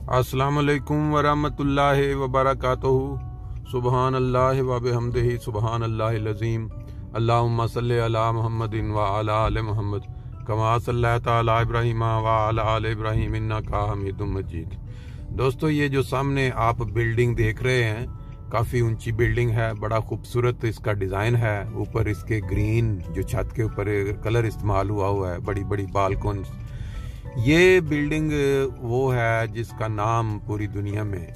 अस्सलाम वालेकुम वरहमतुल्लाहि वबरकातुहू। सुबहान अल्लाह व बिहम्दिही सुबहान अल्लाहिल अज़ीम। अल्लाहुम्मा सल्लि अला मुहम्मदिन व अला आलि मुहम्मद कमा सल्लैता अला इब्राहीम व अला आलि इब्राहीम इन्नका हमीदुम मजीद। दोस्तों, ये जो सामने आप बिल्डिंग देख रहे हैं, काफ़ी ऊंची बिल्डिंग है, बड़ा खूबसूरत इसका डिज़ाइन है। ऊपर इसके ग्रीन जो छत के ऊपर कलर इस्तेमाल हुआ है, बड़ी बड़ी बालकोन्स। ये बिल्डिंग वो है जिसका नाम पूरी दुनिया में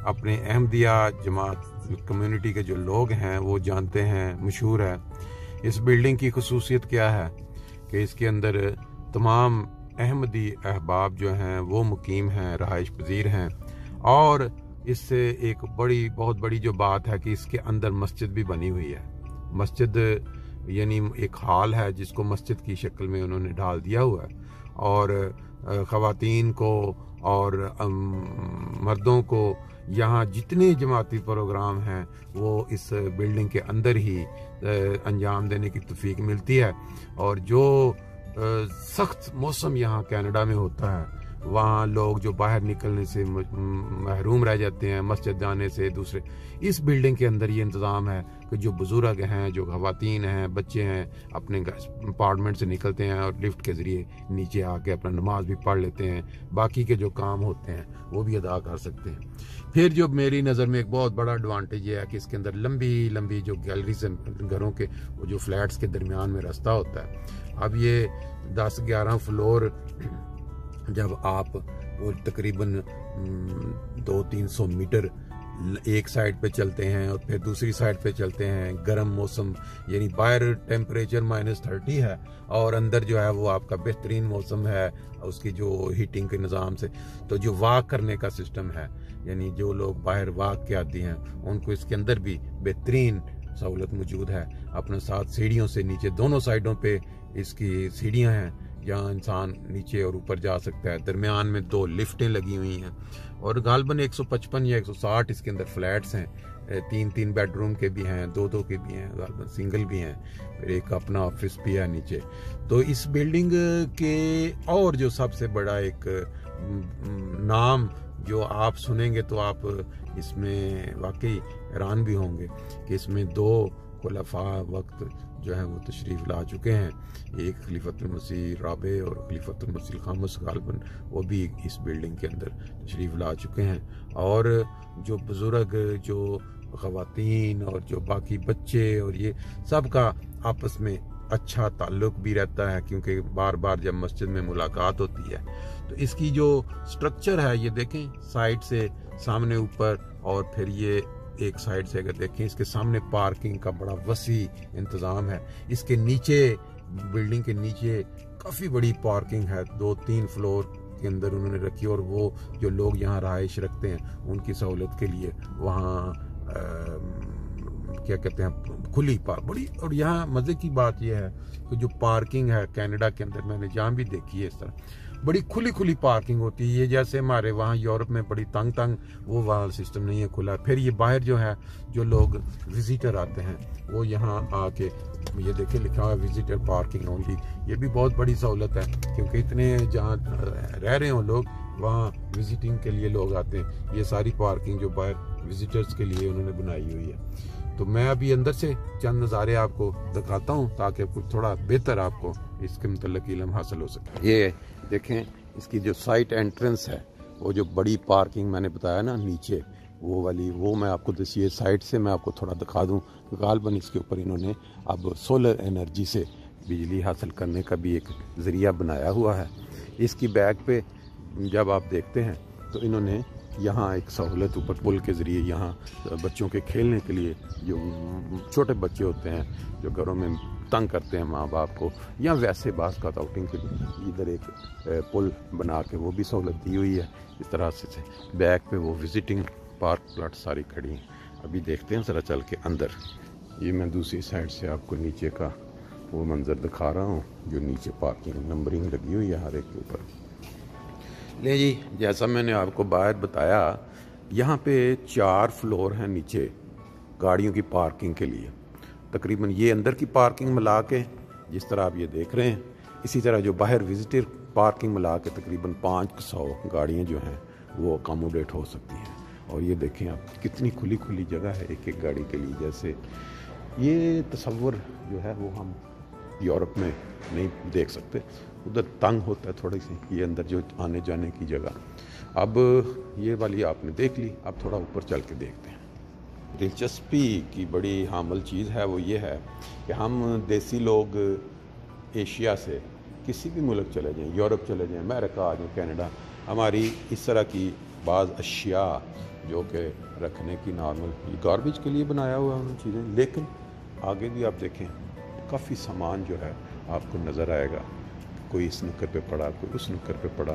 अपने अहमदिया जमात कम्युनिटी के जो लोग हैं वो जानते हैं, मशहूर है। इस बिल्डिंग की खसूसियत क्या है कि इसके अंदर तमाम अहमदी अहबाब जो हैं वो मुकीम हैं, रहाइश पजीर हैं। और इससे एक बहुत बड़ी जो बात है कि इसके अंदर मस्जिद भी बनी हुई है। मस्जिद यानी एक हाल है जिसको मस्जिद की शक्ल में उन्होंने ढाल दिया हुआ है, और ख़वातीन को और मर्दों को यहाँ जितने जमाती प्रोग्राम हैं वो इस बिल्डिंग के अंदर ही अंजाम देने की तौफीक मिलती है। और जो सख्त मौसम यहाँ कनाडा में होता है, वहाँ लोग जो बाहर निकलने से महरूम रह जाते हैं, मस्जिद जाने से दूसरे, इस बिल्डिंग के अंदर ये इंतज़ाम है कि जो बुजुर्ग हैं, जो ख़वातीन हैं, बच्चे हैं, अपने अपार्टमेंट से निकलते हैं और लिफ्ट के ज़रिए नीचे आके अपना नमाज भी पढ़ लेते हैं, बाकी के जो काम होते हैं वो भी अदा कर सकते हैं। फिर जो मेरी नज़र में एक बहुत बड़ा एडवांटेज ये है कि इसके अंदर लंबी लंबी जो गैलरी से घरों के वो जो फ्लैट्स के दरमियान में रास्ता होता है। अब ये 10-11 फ्लोर जब आप वो तकरीबन 200-300 मीटर एक साइड पे चलते हैं और फिर दूसरी साइड पे चलते हैं, गर्म मौसम यानी बाहर टेम्परेचर -30 है और अंदर जो है वो आपका बेहतरीन मौसम है उसकी जो हीटिंग के निज़ाम से। तो जो वॉक करने का सिस्टम है, यानी जो लोग बाहर वॉक के आती हैं उनको इसके अंदर भी बेहतरीन सहूलत मौजूद है। अपने साथ सीढ़ियों से नीचे दोनों साइडों पे इसकी सीढ़ियाँ हैं जहाँ इंसान नीचे और ऊपर जा सकता है। दरमियान में 2 लिफ्टें लगी हुई हैं और गालबन 155 या 160 इसके अंदर फ्लैट्स हैं। 3-3 बेडरूम के भी हैं, 2-2 के भी हैं, गालबन सिंगल भी हैं, फिर एक अपना ऑफिस भी है नीचे। तो इस बिल्डिंग के और जो सबसे बड़ा एक नाम जो आप सुनेंगे तो आप इसमें वाकई हैरान भी होंगे कि इसमें 2 खुलफा वक्त जो है वो तशरीफ़ ला चुके हैं। एक खलीफतुल मसीह राबे और खलीफतुल मसीह खामस गालबन वो भी इस बिल्डिंग के अंदर तशरीफ़ ला चुके हैं। और जो बुज़ुर्ग, जो ख़वातीन और जो बाकी बच्चे और ये सब का आपस में अच्छा ताल्लुक़ भी रहता है, क्योंकि बार बार जब मस्जिद में मुलाकात होती है। तो इसकी जो स्ट्रक्चर है ये देखें, साइड से सामने ऊपर, और फिर ये एक साइड से अगर देखें इसके सामने पार्किंग का बड़ा वसी इंतज़ाम है। इसके नीचे बिल्डिंग के नीचे काफ़ी बड़ी पार्किंग है, 2-3 फ्लोर के अंदर उन्होंने रखी। और वो जो लोग यहाँ रहाइश रखते हैं उनकी सहूलत के लिए वहाँ क्या कहते हैं खुली बड़ी। और यहाँ मज़े की बात यह है कि जो पार्किंग है कनाडा के अंदर मैंने जहाँ भी देखी है इस तरह बड़ी खुली पार्किंग होती है। ये जैसे हमारे वहाँ यूरोप में बड़ी तंग वो वाला सिस्टम नहीं है, खुला। फिर ये बाहर जो है जो लोग विजिटर आते हैं वो यहाँ आके, ये देखे लिखा हुआ है विजिटर पार्किंग ओनली। ये भी बहुत बड़ी सहूलत है क्योंकि इतने जहाँ रह रहे हों लोग वहाँ विजिटिंग के लिए लोग आते हैं। ये सारी पार्किंग जो बाहर विजिटर्स के लिए उन्होंने बनाई हुई है। तो मैं अभी अंदर से चंद नज़ारे आपको दिखाता हूँ ताकि कुछ थोड़ा बेहतर आपको इसके मुतल्लिक़ इल्म हासिल हो सके। ये देखें इसकी जो साइट एंट्रेंस है, वो जो बड़ी पार्किंग मैंने बताया ना नीचे वो वाली, वो मैं आपको ये साइड से मैं आपको थोड़ा दिखा दूँ। गालबन इसके ऊपर इन्होंने अब सोलर एनर्जी से बिजली हासिल करने का भी एक ज़रिया बनाया हुआ है। इसकी बैक पे जब आप देखते हैं तो इन्होंने यहाँ एक सहूलत ऊपर पुल के ज़रिए यहाँ बच्चों के खेलने के लिए, जो छोटे बच्चे होते हैं जो घरों में तंग करते हैं माँ बाप को, या वैसे बास का आउटिंग के लिए इधर एक पुल बना के वो भी सहूलत दी हुई है। इस तरह से बैक पे वो विजिटिंग पार्क प्लाट सारी खड़ी हैं। अभी देखते हैं ज़रा चल के अंदर। ये मैं दूसरी साइड से आपको नीचे का वो मंज़र दिखा रहा हूँ, जो नीचे पार्किंग नंबरिंग लगी हुई है हर एक के ऊपर। ले जी, जैसा मैंने आपको बाहर बताया, यहाँ पे 4 फ्लोर हैं नीचे गाड़ियों की पार्किंग के लिए। तकरीबन ये अंदर की पार्किंग मिला के जिस तरह आप ये देख रहे हैं, इसी तरह जो बाहर विजिटर पार्किंग मिला के तकरीबन 500 गाड़ियाँ जो हैं वो अकोमोडेट हो सकती हैं। और ये देखें आप कितनी खुली खुली जगह है एक एक गाड़ी के लिए। जैसे ये तसव्वुर जो है वो हम यूरोप में नहीं देख सकते, उधर तंग होता है थोड़ी सी ये अंदर जो आने जाने की जगह। अब ये वाली आपने देख ली, अब थोड़ा ऊपर चल के देखते हैं। दिलचस्पी की बड़ी हामल चीज़ है वो ये है कि हम देसी लोग एशिया से किसी भी मुल्क चले जाएं, यूरोप चले जाएं, अमेरिका आ जाएं, कनाडा, हमारी इस तरह की बाज़ अशिया जो कि रखने की नॉर्मल गार्बेज के लिए बनाया हुआ उन चीज़ें, लेकिन आगे भी आप देखें काफ़ी सामान जो है आपको नज़र आएगा, कोई इस नुक्कड़ पे पड़ा, कोई उस नुक्कड़ पे पड़ा,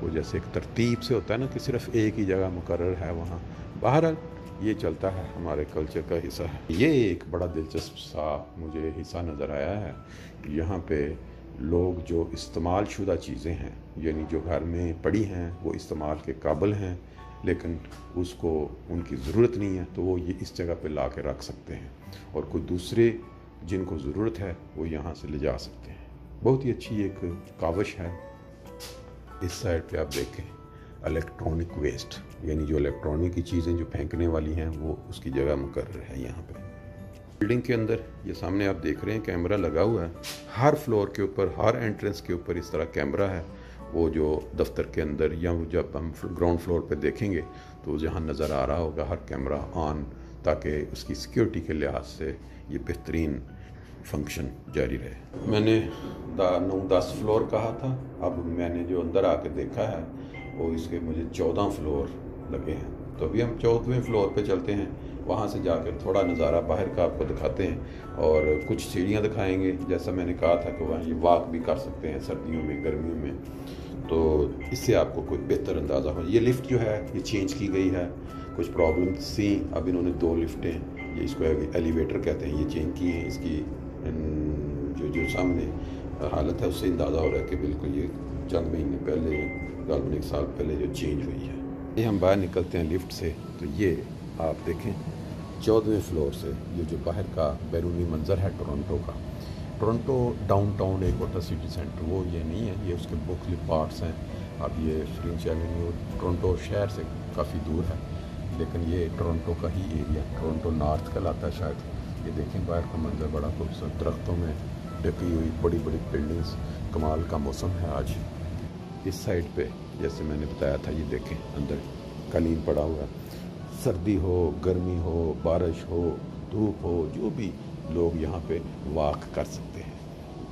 वो जैसे एक तरतीब से होता है ना कि सिर्फ एक ही जगह मुकर्रर है वहाँ। बहरहाल ये चलता है, हमारे कल्चर का हिस्सा है। ये एक बड़ा दिलचस्प सा मुझे हिस्सा नज़र आया है। यहाँ पे लोग जो इस्तेमाल शुदा चीज़ें हैं, यानी जो घर में पड़ी हैं वो इस्तेमाल के काबिल हैं लेकिन उसको उनकी ज़रूरत नहीं है, तो वो ये इस जगह पे ला के रख सकते हैं और कोई दूसरे जिनको ज़रूरत है वो यहाँ से ले जा सकते हैं। बहुत ही अच्छी एक कावश है। इस साइड पे आप देखें इलेक्ट्रॉनिक वेस्ट, यानी जो इलेक्ट्रॉनिक की चीज़ें जो फेंकने वाली हैं वो उसकी जगह मुकर्रर है यहाँ पे। बिल्डिंग के अंदर ये सामने आप देख रहे हैं कैमरा लगा हुआ है, हर फ्लोर के ऊपर, हर एंट्रेंस के ऊपर इस तरह कैमरा है। वो जो दफ्तर के अंदर या वो जब हम ग्राउंड फ्लोर पे देखेंगे तो जहाँ नज़र आ रहा होगा हर कैमरा ऑन, ताकि उसकी सिक्योरिटी के लिहाज से ये बेहतरीन फंक्शन जारी रहे। मैंने 9-10 फ्लोर कहा था, अब मैंने जो अंदर आके देखा है वो इसके मुझे 14 फ्लोर लगे हैं। तो अभी हम 14वें फ्लोर पे चलते हैं, वहाँ से जाकर थोड़ा नज़ारा बाहर का आपको दिखाते हैं और कुछ सीढ़ियाँ दिखाएंगे। जैसा मैंने कहा था कि वहाँ ये वॉक भी कर सकते हैं सर्दियों में, गर्मियों में, तो इससे आपको कोई बेहतर अंदाज़ा हो। ये लिफ्ट जो है ये चेंज की गई है, कुछ प्रॉब्लम थी, अब इन्होंने 2 लिफ्टें, ये इसको एलिवेटर कहते हैं, ये चेंज की है। इसकी जो सामने हालत है उससे अंदाज़ा हो रहा है कि बिल्कुल ये चंद महीने पहले, तकरीबन 1 साल पहले जो चेंज हुई है। ये हम बाहर निकलते हैं लिफ्ट से, तो ये आप देखें 14वें फ्लोर से ये जो बाहर का बैरूनी मंज़र है टोरंटो का। टोरंटो डाउनटाउन एक होता सिटी सेंटर, वो ये नहीं है, ये उसके मुख्तलिफ पार्ट्स हैं। अब ये फ्रेंच एवेन्यू टोरंटो शहर से काफ़ी दूर है, लेकिन ये टोरंटो का ही एरिया, टोरंटो नॉर्थ कहलाता है शायद। ये देखें बाहर का मंजर बड़ा खूबसूरत, दरख्तों में ढकी हुई बड़ी बड़ी बिल्डिंग्स, कमाल का मौसम है आज। इस साइड पे जैसे मैंने बताया था, ये देखें अंदर कालीन पड़ा हुआ है, सर्दी हो, गर्मी हो, बारिश हो, धूप हो, जो भी लोग यहाँ पे वॉक कर सकते हैं।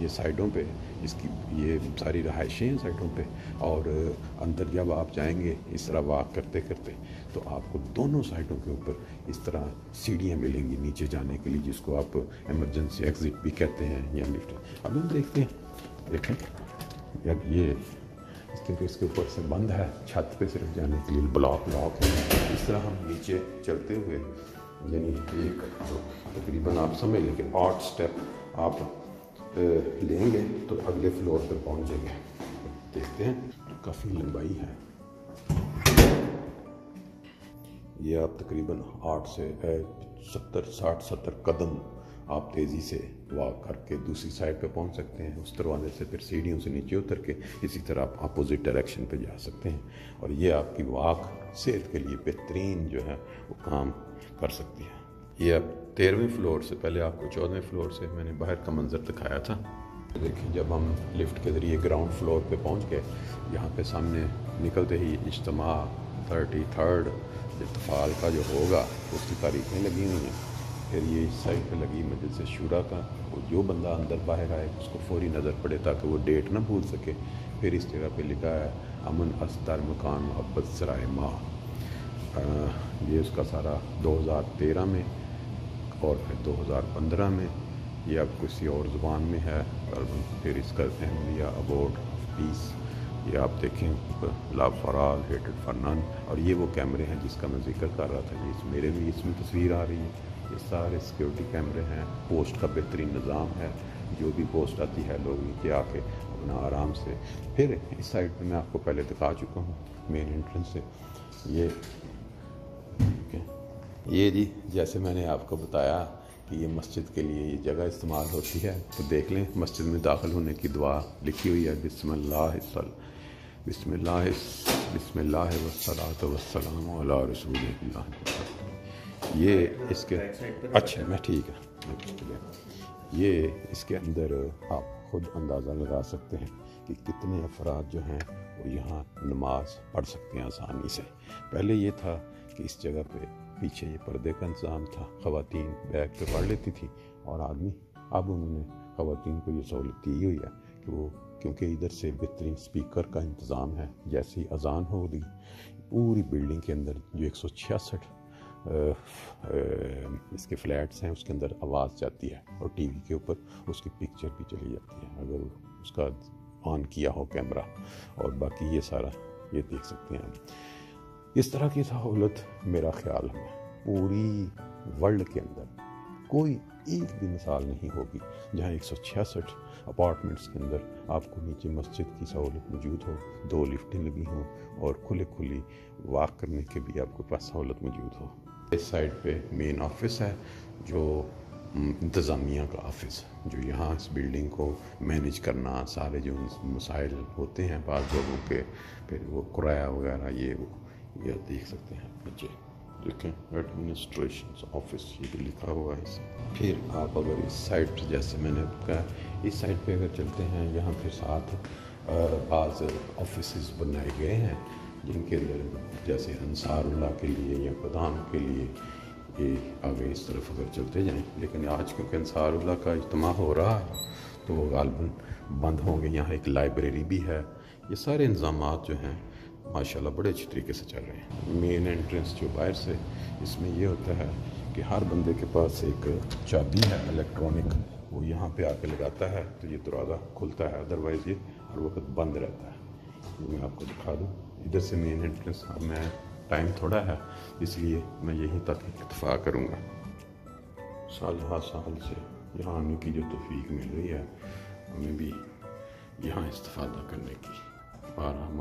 ये साइडों पे इसकी ये सारी रहायशें हैं साइडों पे, और अंदर जब आप जाएंगे इस तरह वॉक करते करते तो आपको दोनों साइडों के ऊपर इस तरह सीढ़ियाँ मिलेंगी नीचे जाने के लिए, जिसको आप इमरजेंसी एग्जिट भी कहते हैं या लिफ्ट। अब हम देखते हैं, देखें यार ये इसके ऊपर से बंद है, छत पे सिर्फ जाने के लिए ब्लॉक है। इस तरह हम नीचे चलते हुए, यानी एक तकरीबन आप समझ लें कि 8 स्टेप आप लेंगे तो अगले फ्लोर पर पहुंच जाएंगे। देखते हैं, काफ़ी लंबाई है ये। आप तकरीबन 8 से 60-70 कदम आप तेज़ी से वॉक करके दूसरी साइड पे पहुंच सकते हैं। उस दरवाजे से फिर सीढ़ियों से नीचे उतर के इसी तरह आप अपोजिट डायरेक्शन पे जा सकते हैं, और ये आपकी वॉक सेहत के लिए बेहतरीन जो है वो काम कर सकती है। ये अब 13वें फ्लोर से, पहले आपको 14वें फ्लोर से मैंने बाहर का मंजर दिखाया था। देखिए जब हम लिफ्ट के ज़रिए ग्राउंड फ्लोर पे पहुंच गए, यहाँ पे सामने निकलते ही इज्तिमा 33rd इत्तफाल का जो होगा उसकी तारीखें लगी हुई हैं। फिर ये इस साइड पे लगी मजलिस शूरा का, वो जो बंदा अंदर बाहर आए उसको फौरी नज़र पड़े ताकि वो डेट ना भूल सके। फिर इस जगह पे लिखा है अमन अस्तर मकान मोहब्बत सराय माँ, ये उसका सारा 2013 में और फिर 2015 में, ये अब किसी और ज़ुबान में है। फिर इसका अहमिया अवार्ड पीस, ये आप देखें love for all, hated for none. और ये वो कैमरे हैं जिसका मैं जिक्र कर रहा था, ये मेरे भी इसमें तस्वीर आ रही है। ये सारे सिक्योरिटी कैमरे हैं, पोस्ट का बेहतरीन निज़ाम है, जो भी पोस्ट आती है लोग नीचे आके अपना आराम से। फिर इस साइड पे मैं आपको पहले दिखा चुका हूँ मेन एंट्रेंस से। ये जी जैसे मैंने आपको बताया कि ये मस्जिद के लिए ये जगह इस्तेमाल होती है, तो देख लें मस्जिद में दाखिल होने की दुआ लिखी हुई है, बिस्मिल्लाह بسم اللہ والصلاۃ والسلام علی رسول اللہ۔ یہ اس کے اچھا میں ٹھیک ہے، یہ اس کے اندر آپ خود اندازہ لگا سکتے ہیں کہ کتنے افراد جو ہیں وہ یہاں نماز پڑھ سکتے ہیں آسانی سے۔ پہلے یہ تھا کہ اس جگہ پہ پیچھے یہ پردے کا انتظام تھا، خواتین بیٹھ کے پڑھ لیتی تھی اور آدمی، اب انہوں نے خواتین کو یہ سہولت دی ہوئی ہے کہ وہ، کیونکہ ادھر سے بہترین سپیکر کا انتظام ہے، جیسی اذان ہو رہی پوری بلڈنگ کے اندر جو 166 اس کے فلیٹس ہیں اس کے اندر آواز جاتی ہے اور ٹی وی کے اوپر اس کی پکچر بھی چلی جاتی ہے اگر اس کا آن کیا ہو کیمرہ، اور باقی یہ سارا یہ دیکھ سکتے ہیں۔ اس طرح کی سہولت میرا خیال ہے پوری ورلڈ کے اندر کوئی ایک بھی مثال نہیں ہوگی جہاں 166 اپارٹمنٹس کے اندر آپ کو نیچے مسجد کی سہولت موجود ہو، 2 لفٹیں لگی ہوں اور کھلی واک کرنے کے بھی آپ کے پاس سہولت موجود ہو۔ اس سائڈ پہ مین آفس ہے، جو انتظامیہ کا آفس، جو یہاں اس بلڈنگ کو مینیج کرنا، سارے جو مسائل ہوتے ہیں بعض لوگوں کے، پھر وہ کرایہ وغیرہ یہ دیکھ سکتے ہیں نیچے دیکھیں ایڈمنسٹریشن آفس یہ بھی لکھا ہوا ہے۔ پھر آپ اگر اس سائڈ جیسے میں نے کہا اس سائڈ پہ اگر چلتے ہیں، یہاں پھر ساتھ بعض آفیسز بنائے گئے ہیں جن کے اندر جیسے انصار اللہ کے لیے یا پردھان کے لیے، یہ آگے اس طرف اگر چلتے جائیں، لیکن آج کیونکہ انصار اللہ کا اجتماع ہو رہا ہے تو وہ غالباً بند ہوں گے۔ یہاں ایک لائبریری بھی ہے، یہ سارے انتظامات جو ہیں ماشاءاللہ بڑے اچھے طریقے سے چل رہے ہیں۔ مین انٹرنس جو باہر سے، اس میں یہ ہوتا ہے کہ ہر بندے کے پاس ایک چابی ہے الیکٹرانک، وہ یہاں پہ آ کے لگاتا ہے تو یہ دروازہ کھلتا ہے، ادروائز یہ ہر وقت بند رہتا ہے۔ یہ میں آپ کو دکھا دوں، ادھر سے مین انٹرنس، میں ٹائم تھوڑا ہے اس لیے میں یہیں تک اکتفا کروں گا۔ سال سے یہاں آنے کی جو توفیق مل رہی ہے، ہمیں بھی یہاں استفادہ کرنے کی۔